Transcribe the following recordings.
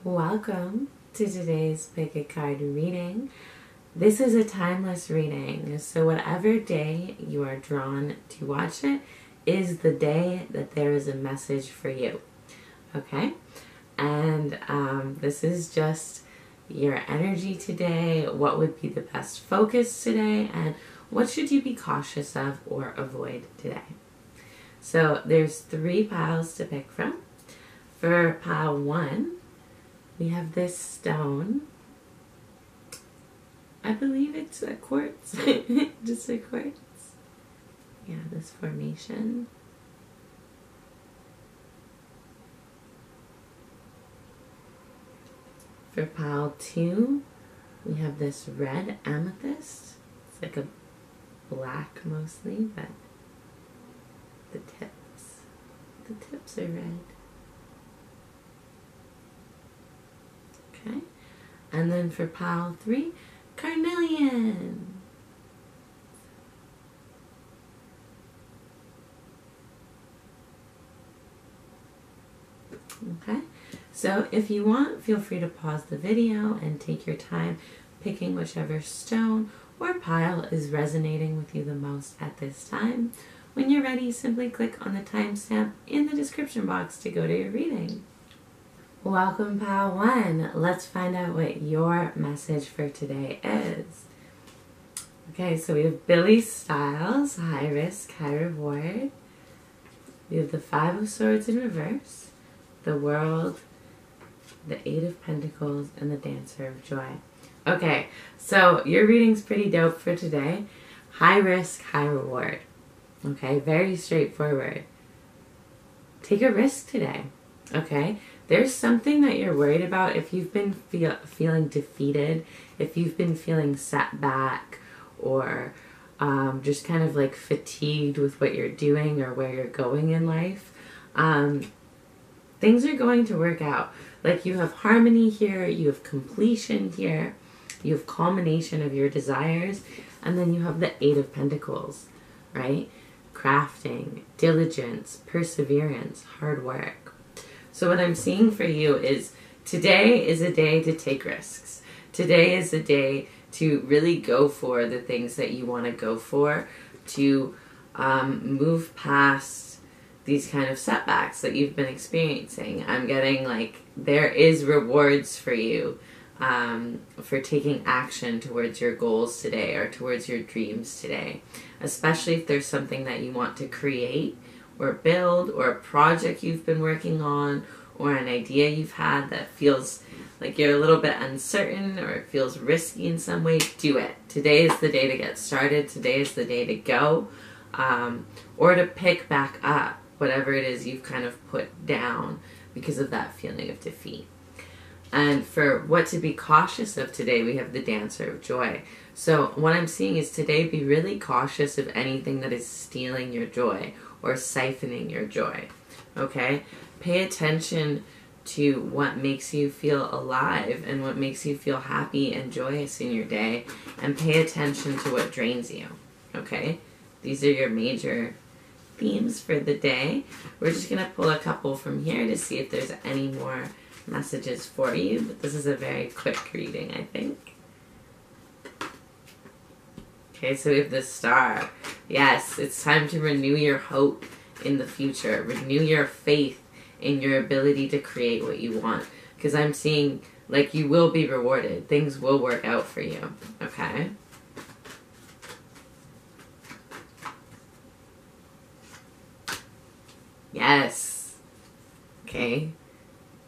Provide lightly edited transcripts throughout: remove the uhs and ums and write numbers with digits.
Welcome to today's Pick a Card reading. This is a timeless reading, so whatever day you are drawn to watch it is the day that there is a message for you. Okay? And this is just your energy today, what would be the best focus today, and what should you be cautious of or avoid today. So there's 3 piles to pick from. For pile 1, we have this stone. I believe it's a quartz. Just a quartz. Yeah, this formation. For pile 2, we have this red amethyst. It's like a black mostly, but the tips are red. Okay, and then for pile 3, carnelian. Okay, so if you want, feel free to pause the video and take your time picking whichever stone or pile is resonating with you the most at this time. When you're ready, simply click on the timestamp in the description box to go to your reading. Welcome, pile 1. Let's find out what your message for today is. Okay, so we have Billy Styles, high risk, high reward. We have the 5 of Swords in reverse, the World, the 8 of Pentacles, and the Dancer of Joy. Okay, so your reading's pretty dope for today. High risk, high reward. Okay, very straightforward. Take a risk today, okay? There's something that you're worried about. If you've been feeling defeated, if you've been feeling set back, or just kind of like fatigued with what you're doing or where you're going in life, things are going to work out. Like, you have harmony here, you have completion here, you have culmination of your desires, and then you have the 8 of Pentacles, right? Crafting, diligence, perseverance, hard work. So what I'm seeing for you is today is a day to take risks. Today is a day to really go for the things that you want to go for, to move past these kind of setbacks that you've been experiencing. I'm getting like there is rewards for you for taking action towards your goals today or towards your dreams today, especially if there's something that you want to create or build, or a project you've been working on, or an idea you've had that feels like you're a little bit uncertain or it feels risky in some way. Do it. Today is the day to get started. Today is the day to go, or to pick back up whatever it is you've kind of put down because of that feeling of defeat. And for what to be cautious of today, we have the Dancer of Joy. So what I'm seeing is today be really cautious of anything that is stealing your joy or siphoning your joy, okay? Pay attention to what makes you feel alive and what makes you feel happy and joyous in your day, and pay attention to what drains you, okay? These are your major themes for the day. We're just going to pull a couple from here to see if there's any more messages for you, but this is a very quick reading, I think. Okay, so we have the Star. Yes, it's time to renew your hope in the future. Renew your faith in your ability to create what you want. Because I'm seeing, like, you will be rewarded. Things will work out for you. Okay? Yes. Okay.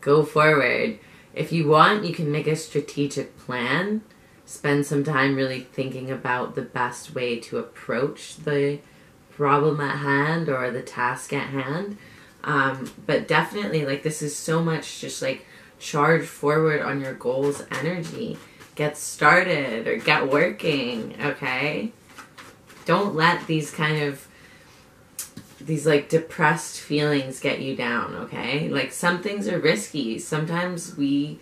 Go forward. If you want, you can make a strategic plan. Spend some time really thinking about the best way to approach the problem at hand or the task at hand. But definitely, like, this is so much just like charge forward on your goals energy. Get started or get working, okay? Don't let these like depressed feelings get you down, okay? Like, some things are risky. Sometimes we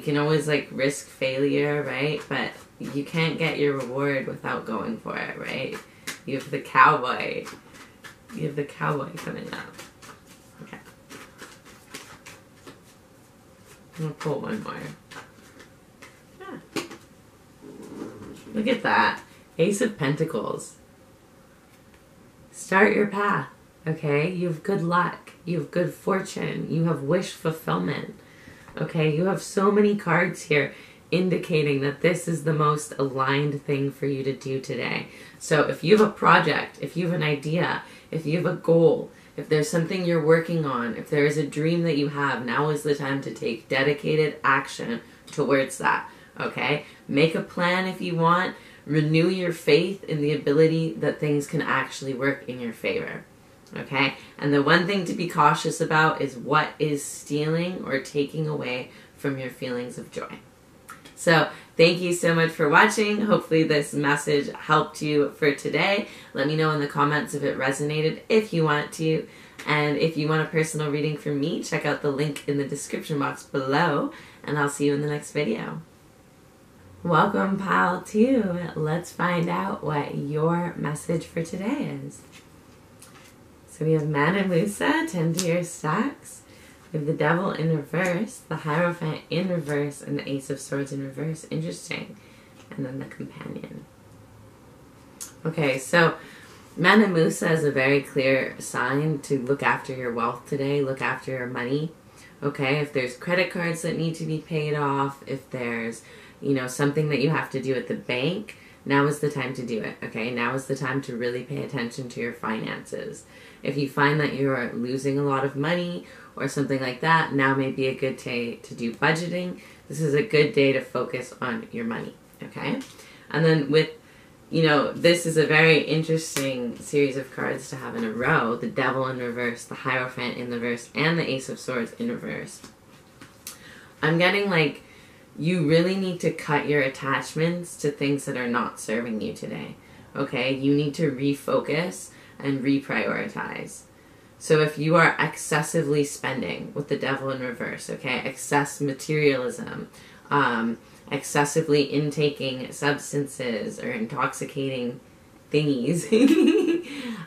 can always like risk failure, right? But you can't get your reward without going for it, right? You have the cowboy. You have the cowboy coming up. Okay. I'm going to pull one more. Yeah. Look at that. Ace of Pentacles. Start your path, okay? You have good luck. You have good fortune. You have wish fulfillment, okay? You have so many cards here indicating that this is the most aligned thing for you to do today. So if you have a project, if you have an idea, if you have a goal, if there's something you're working on, if there is a dream that you have, now is the time to take dedicated action towards that, okay? Make a plan if you want. Renew your faith in the ability that things can actually work in your favor, okay? And the one thing to be cautious about is what is stealing or taking away from your feelings of joy. So thank you so much for watching. Hopefully this message helped you for today. Let me know in the comments if it resonated, if you want to. And if you want a personal reading from me, check out the link in the description box below. And I'll see you in the next video. Welcome, pile 2. Let's find out what your message for today is. So we have Man and Musa, 10 to your stacks. We have the Devil in reverse, the Hierophant in reverse, and the Ace of Swords in reverse. Interesting. And then the Companion. Okay, so Man and Musa is a very clear sign to look after your wealth today, look after your money. Okay, if there's credit cards that need to be paid off, if there's something that you have to do at the bank, now is the time to do it, okay? Now is the time to really pay attention to your finances. If you find that you're losing a lot of money or something like that, now may be a good day to do budgeting. This is a good day to focus on your money, okay? And then with, this is a very interesting series of cards to have in a row. The Devil in reverse, the Hierophant in reverse, and the Ace of Swords in reverse. I'm getting like, you really need to cut your attachments to things that are not serving you today, okay? You need to refocus and reprioritize. So if you are excessively spending with the Devil in reverse, okay, excess materialism, excessively intaking substances or intoxicating thingies,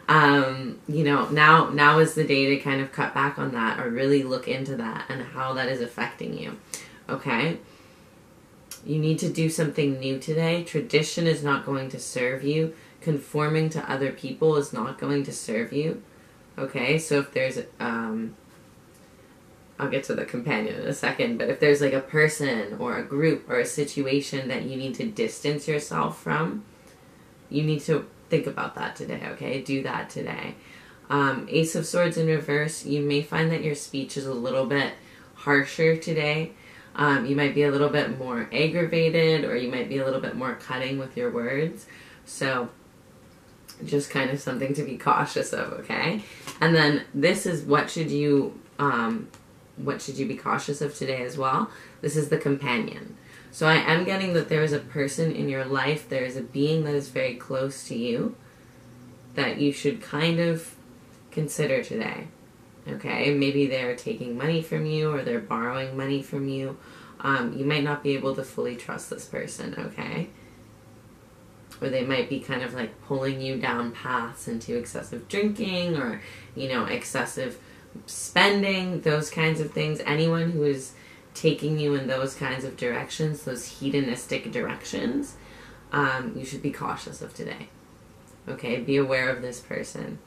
now is the day to kind of cut back on that or really look into that and how that is affecting you, okay? You need to do something new today. Tradition is not going to serve you. Conforming to other people is not going to serve you. Okay, so if there's, I'll get to the Companion in a second, but if there's like a person or a group or a situation that you need to distance yourself from, you need to think about that today, okay? Do that today. Ace of Swords in reverse, you may find that your speech is a little bit harsher today. You might be a little bit more aggravated, or you might be a little bit more cutting with your words. So just kind of something to be cautious of, okay? And then this is what should you be cautious of today as well. This is the Companion. So I am getting that there is a person in your life, there is a being that is very close to you that you should kind of consider today. Okay, maybe they're taking money from you or they're borrowing money from you. You might not be able to fully trust this person, okay? Or they might be kind of like pulling you down paths into excessive drinking or, excessive spending, those kinds of things. Anyone who is taking you in those kinds of directions, those hedonistic directions, you should be cautious of today. Okay, be aware of this person.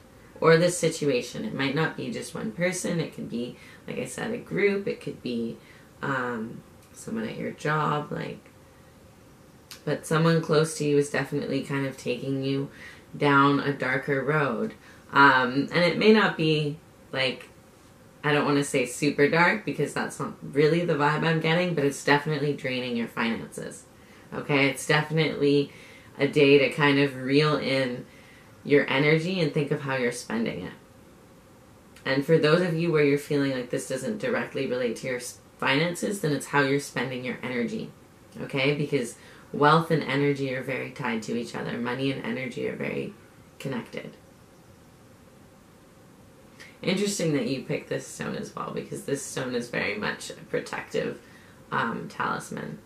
Or this situation. It might not be just one person. It could be, like I said, a group. It could be someone at your job. But someone close to you is definitely kind of taking you down a darker road. And it may not be like, I don't want to say super dark because that's not really the vibe I'm getting, but it's definitely draining your finances. Okay? It's definitely a day to kind of reel in your energy and think of how you're spending it. And for those of you where you're feeling like this doesn't directly relate to your finances, then it's how you're spending your energy. Okay? Because wealth and energy are very tied to each other. Money and energy are very connected. Interesting that you picked this stone as well, because this stone is very much a protective talisman.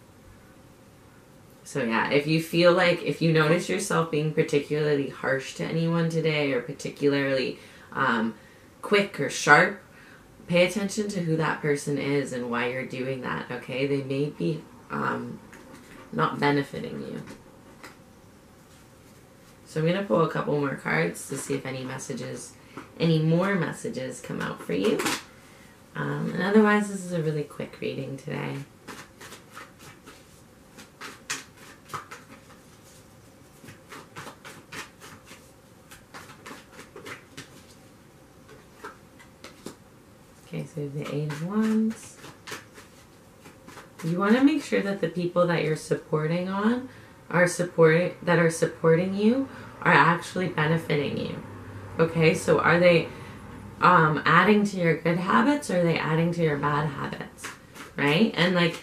So yeah, if you feel like, if you notice yourself being particularly harsh to anyone today or particularly quick or sharp, pay attention to who that person is and why you're doing that, okay? They may be not benefiting you. So I'm going to pull a couple more cards to see if any more messages come out for you. And otherwise, this is a really quick reading today. Okay, so we have the Eight of Wands. You want to make sure that the people that you're supporting are supporting you are actually benefiting you. Okay, so are they adding to your good habits, or are they adding to your bad habits? Right? And like,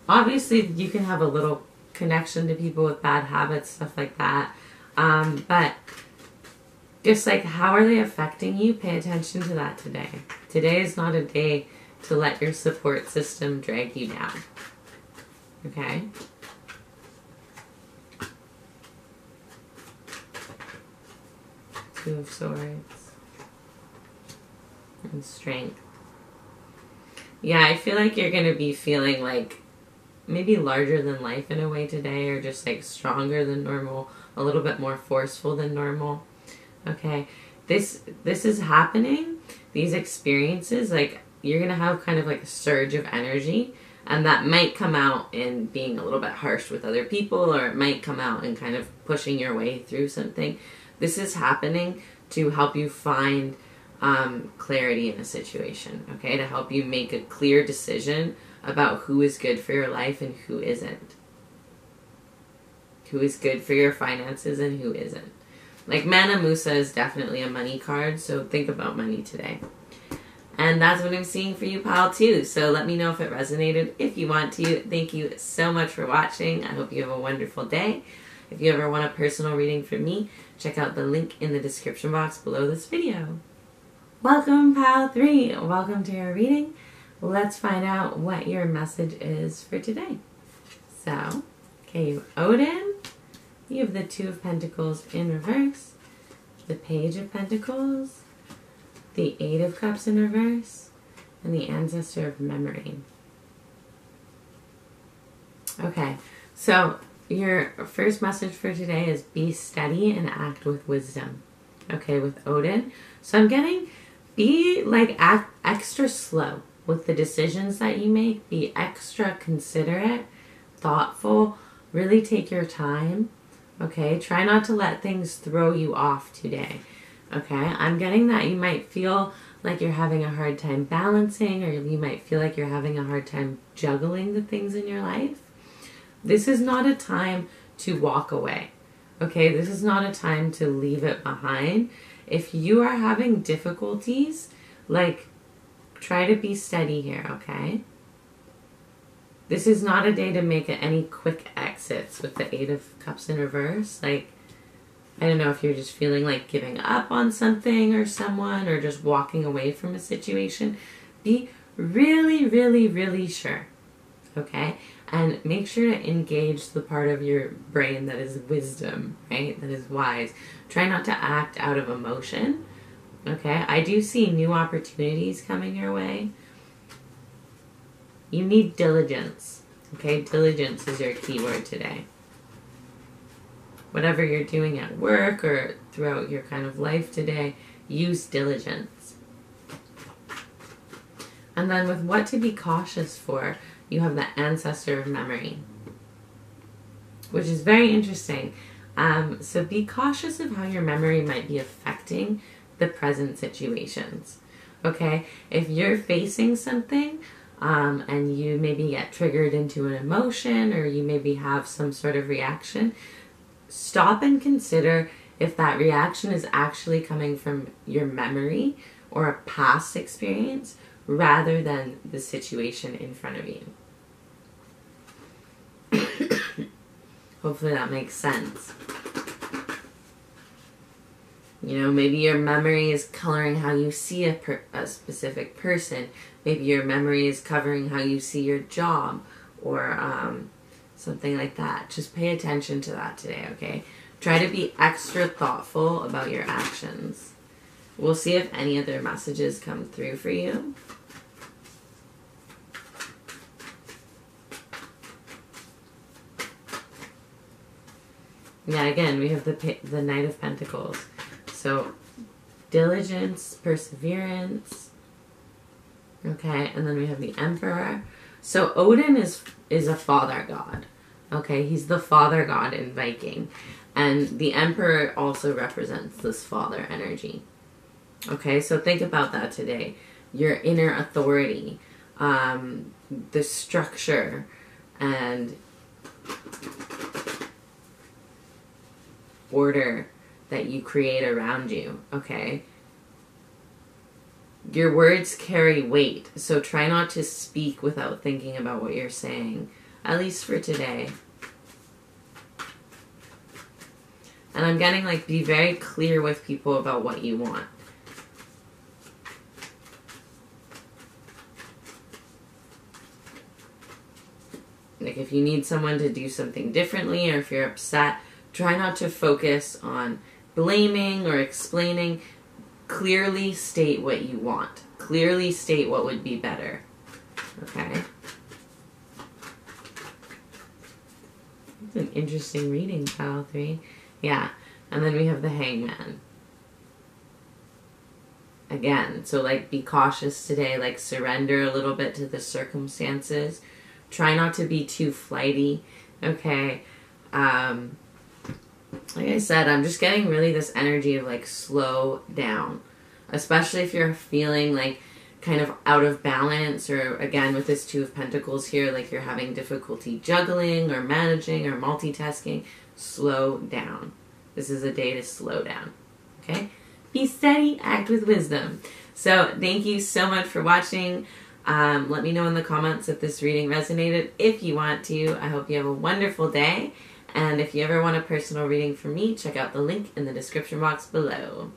obviously you can have a little connection to people with bad habits, stuff like that. But just like, how are they affecting you? Pay attention to that today. Today is not a day to let your support system drag you down. Okay? Two of Swords. And Strength. Yeah, I feel like you're going to be feeling like maybe larger than life in a way today, or just like stronger than normal, a little bit more forceful than normal. Okay, this is happening. These experiences, like, you're going to have kind of like a surge of energy, and that might come out in being a little bit harsh with other people, or it might come out in kind of pushing your way through something. This is happening to help you find clarity in a situation, okay? To help you make a clear decision about who is good for your life and who isn't. Who is good for your finances and who isn't. Like, Mana Musa is definitely a money card, so think about money today. And that's what I'm seeing for you, pal, too. So let me know if it resonated. If you want to, thank you so much for watching. I hope you have a wonderful day. If you ever want a personal reading from me, check out the link in the description box below this video. Welcome, pal 3. Welcome to your reading. Let's find out what your message is for today. So, okay, you have Odin. You have the Two of Pentacles in reverse, the Page of Pentacles, the Eight of Cups in reverse, and the Ancestor of Memory. Okay, so your first message for today is be steady and act with wisdom. Okay, with Odin. So I'm getting, act extra slow with the decisions that you make. Be extra considerate, thoughtful, really take your time. Okay, try not to let things throw you off today. Okay, I'm getting that you might feel like you're having a hard time balancing, or you might feel like you're having a hard time juggling the things in your life. This is not a time to walk away. Okay, this is not a time to leave it behind. If you are having difficulties, like, try to be steady here, okay? This is not a day to make any quick exits with the Eight of Cups in reverse. Like, I don't know if you're just feeling like giving up on something or someone, or just walking away from a situation. Be really, really, really sure, okay? And make sure to engage the part of your brain that is wisdom, right? That is wise. Try not to act out of emotion, okay? I do see new opportunities coming your way. You need diligence, okay? Diligence is your keyword today. Whatever you're doing at work or throughout your kind of life today, use diligence. And then with what to be cautious for, you have the Ancestor of Memory, which is very interesting. So be cautious of how your memory might be affecting the present situations, okay? If you're facing something and you maybe get triggered into an emotion, or you maybe have some sort of reaction, stop and consider if that reaction is actually coming from your memory or a past experience rather than the situation in front of you. Hopefully that makes sense. You know, maybe your memory is coloring how you see a specific person. Maybe your memory is covering how you see your job, or something like that. Just pay attention to that today, okay? Try to be extra thoughtful about your actions. We'll see if any other messages come through for you. Yeah, again, we have the Knight of Pentacles. So, diligence, perseverance. Okay, and then we have the Emperor. So, Odin is a father god. Okay, he's the father god in Viking. And the Emperor also represents this father energy. Okay, so think about that today. Your inner authority, the structure, and order that you create around you, okay? Your words carry weight, so try not to speak without thinking about what you're saying, at least for today. And I'm getting, like, be very clear with people about what you want. Like, if you need someone to do something differently, or if you're upset, try not to focus on blaming or explaining. Clearly state what you want. Clearly state what would be better. Okay? It's an interesting reading, Pile 3. Yeah. And then we have the Hangman. Again, so like be cautious today. Like surrender a little bit to the circumstances. Try not to be too flighty. Okay? Like I said, I'm just getting really this energy of like slow down. Especially if you're feeling like kind of out of balance, or again with this Two of Pentacles here, like you're having difficulty juggling or managing or multitasking. Slow down. This is a day to slow down. Okay? Be steady, act with wisdom. So thank you so much for watching. Let me know in the comments if this reading resonated. If you want to, I hope you have a wonderful day. And if you ever want a personal reading from me, check out the link in the description box below.